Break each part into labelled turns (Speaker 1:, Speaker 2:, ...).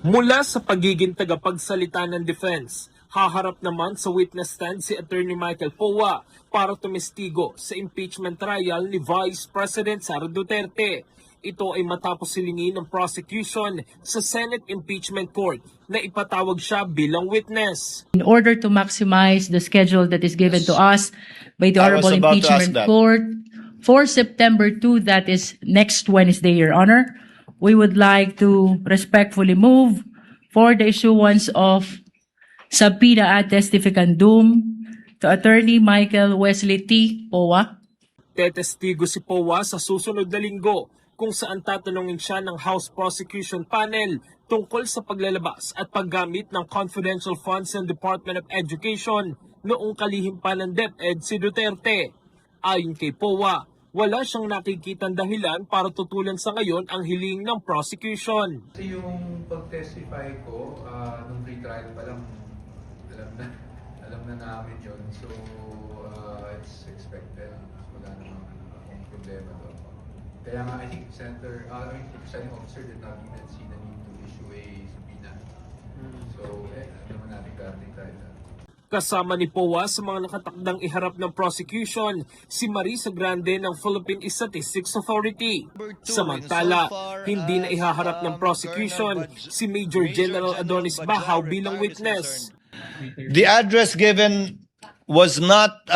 Speaker 1: Mula sa pagiging tagapagsalita ng defense, haharap naman sa witness stand si Attorney Michael Powa para tumestigo sa impeachment trial ni Vice President Sara Duterte. Ito ay matapos silingin ng prosecution sa Senate Impeachment Court na ipatawag siya bilang witness.
Speaker 2: In order to maximize the schedule that is given to us by the
Speaker 3: I was
Speaker 2: Honorable
Speaker 3: about to ask
Speaker 2: Impeachment
Speaker 3: that.
Speaker 2: Court for September 2, that is next Wednesday, Your Honor, we would like to respectfully move for the issuance of subpoena ad testificandum to Attorney Michael Wesley T. Powa.
Speaker 1: Tetestigo si Powa sa susunod na linggo kung saan tatanungin siya ng House Prosecution Panel tungkol sa paglalabas at paggamit ng confidential funds ng Department of Education noong kalihim pa ng DepEd si Duterte. Ayon kay Powa, wala siyang nakikitang dahilan para tutulan sa ngayon ang hiling ng prosecution.
Speaker 4: Kasi yung pag-testify ko, nung pre-trial pa lang, alam na namin yun. So, it's expected. Wala namang akong problema doon. Kaya nga, I think the presiding officer did not even see the need to issue a subpoena. So, naman natin karating tayo.
Speaker 1: Kasama ni Powa sa mga nakatakdang iharap ng prosecution, si Marisa Grande ng Philippine Statistics Authority. Samantala, hindi na ihaharap ng prosecution si Major General Adonis Bahaw bilang witness.
Speaker 3: The address given was not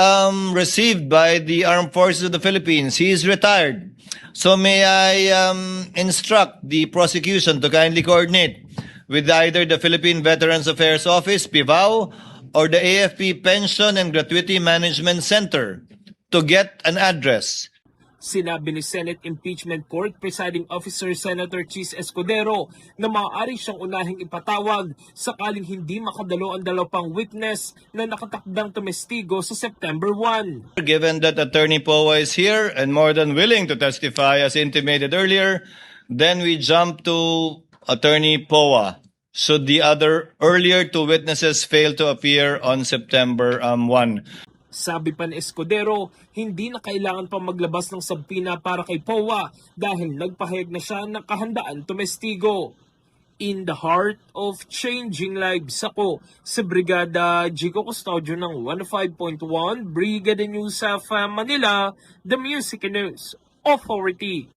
Speaker 3: received by the Armed Forces of the Philippines. He is retired. So may I instruct the prosecution to kindly coordinate with either the Philippine Veterans Affairs Office, PIVAO, or the AFP Pension and Gratuity Management Center to get an address.
Speaker 1: Sinabi ni Senate Impeachment Court Presiding Officer Senator Chis Escudero na maaari siyang unahing ipatawag sakaling hindi makadalo ang dalawang witness na nakatakdang tumestigo sa September 1.
Speaker 3: Given that Attorney Powa is here and more than willing to testify as intimated earlier, then we jump to Attorney Powa. Should the other earlier two witnesses fail to appear on September 1.
Speaker 1: Sabi pa ni Escudero, hindi na kailangan pa maglabas ng subpoena para kay Powa dahil nagpahayag na siya ng kahandaan tumestigo. In the heart of changing lives, ako sa Brigada Jico Custodio ng 105.1 Brigada News of Manila, the Music and News Authority.